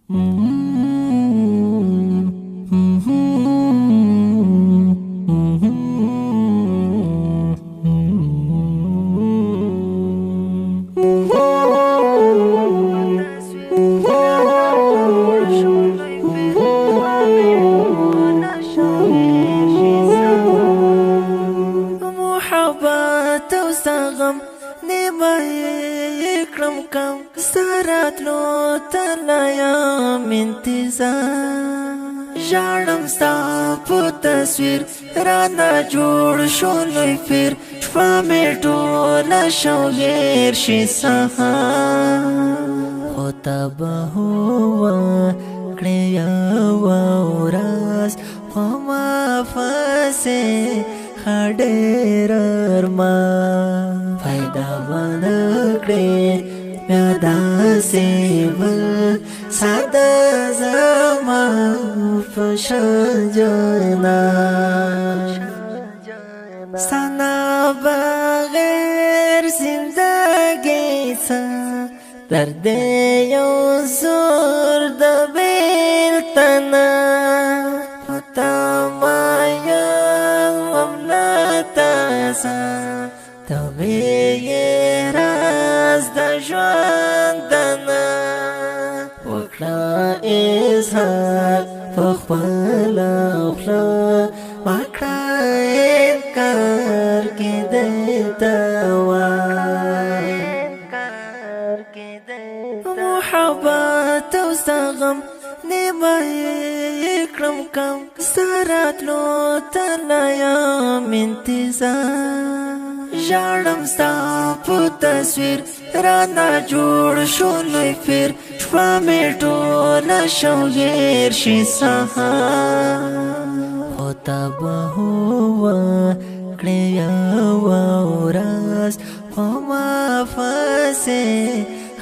محبت او سغم نیمه اکرم کم سرات لو تلایم انتظار ژړم ستا په تصویر رانا جوړ شو لوی پیر شپه مې ټوله شوګیر شي سهار خو ته به وکړې یوه ورځ په ما پسې ښه ډېر ارمان پیدا به نه کړې بیا داسې بل ساده زما په شان جانان ستا نه بغیر زندګي څه درد یو زور د بېلتون په تمه یم له تاسه ته یې راز د ژوندنه وکړه اظهار په خپله خوله وکړه انکار کېدی ته وایي محبت او سغم نیمه اکرم کم سرات لو تلایم انتظار ژړم ستا په تصویر رانا جوړ شو لوی پیر شپه مې ټوله شوګیر شي سهار خو ته به وکړې یوه ورځ په ما پسې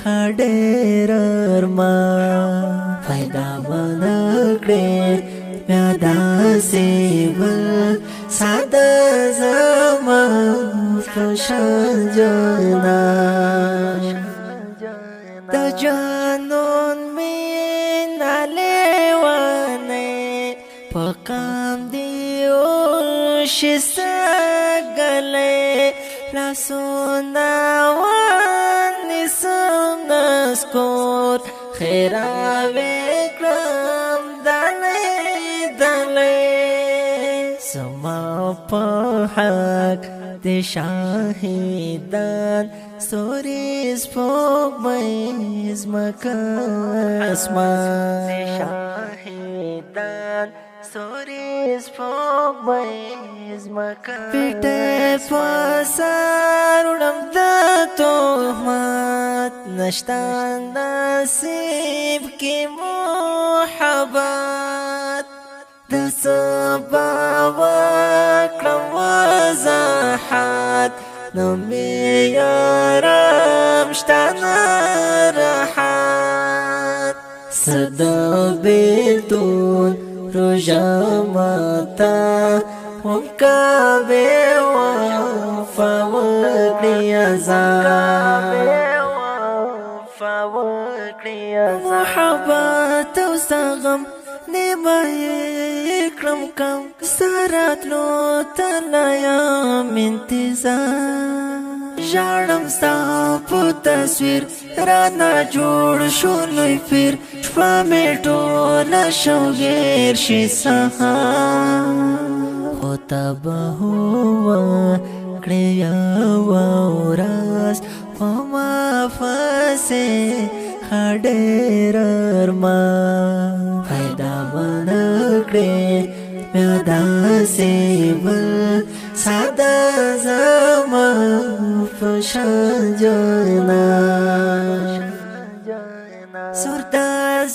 ښه ډېر ارمان پیدا به نه کړې بیا داسې بل ساده زما په شان جانان د جانان مینه لیونی په قام دې وشي سږلی لاسونه ونیسم نسکور خیراوې کړم دلی زما په حق د شاهدان ستوري سپوږمۍ ځمکه اسمان شاهدان ستوري سپوږمۍ ځمکه پیټه په سر وړم د تهمت نشته نصیب کې محبت د سبا وکړم وضاحت نو مې یارم شته نه راحت څه د بېلتون روژه ماته وکه بې وفا وکړي محبت او سغم نیمه اکرم کم سرات لو تلایم انتظار ژړم ستا په تصویر رانا جوړ شو لوی پیر شپه مې ټوله شوګیر شي سهار خو ته به وکړې یوه ورځ په ما پسې ښه ډېر ارمان پیدا به نه کړې بیا داسې بل ساده زما په شان جانان سور د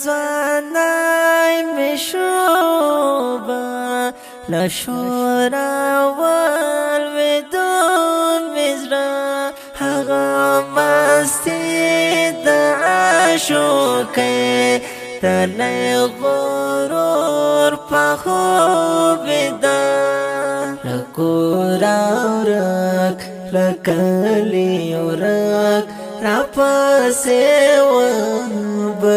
ځوانۍ مې شوبه له شوره ولوېدون مې زړه هغه مستي د عاشقۍ تلی غرور په خوبې ده له کوره ورک له کلي ورک راپسې و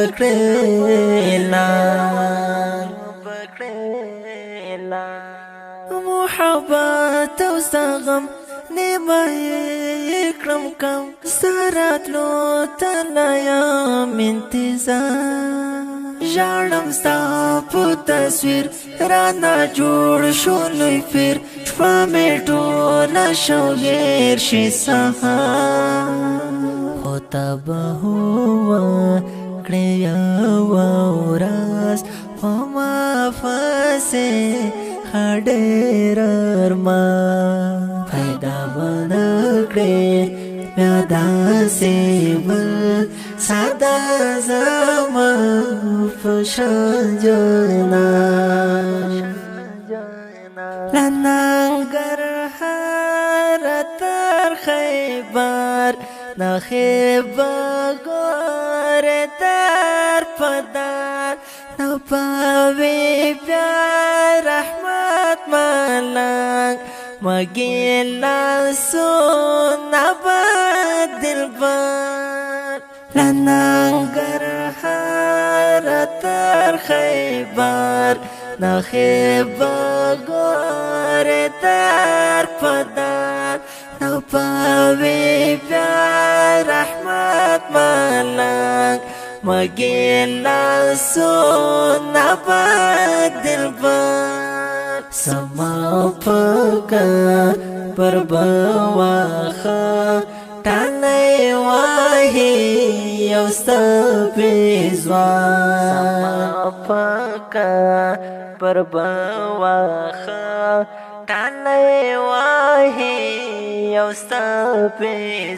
بکریلا محبت او سغم نیمه اکرم کم سرات لو تلایم انتظار جانم ستا په تصویر رانا جوړ شو لوی پیر شپه مې ټوله شوګیر شي سهار خو ته به وکړې یوه ورځ په ما پسې ښه ډېر ارمان پیدا به نه کړې بیا داسې بل ساده زما په شان جانان له ننګرهاره تر خیبر نه خیبر در پدر نه پاوی بیا رحمت ملنګ مګیلا سونا بدل بار لننګرهاره تر خیبر نه خیبر در پدر نه پاوی بیا رحمت ملنګ مګیلا سونا بدل بار سما پکا پر بواخا ټانې وایي یو ستپېزوان سما پکا پر بواخا ټانې وایي یو ستپېزوان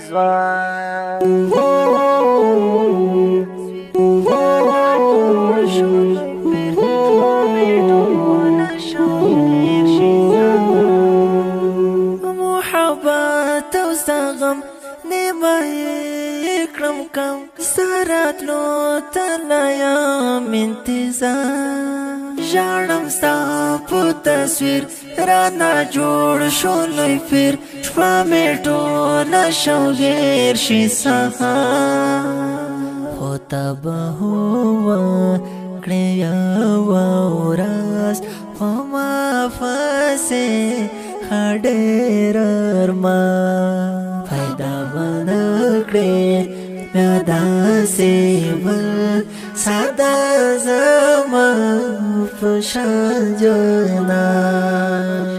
محبت او سغم نیمه اکرم کم سرات لو تلایم انتظار جانم ستا په تصویر رانا جوړ شو لوی پیر شپه مې ټوله شوګیر شي سهار خو ته به وکړې یوه ورځ په ما پسې ښه ډېر ارمان پیدا به نه کړې بیا داسې بل ساده زما په شان جانان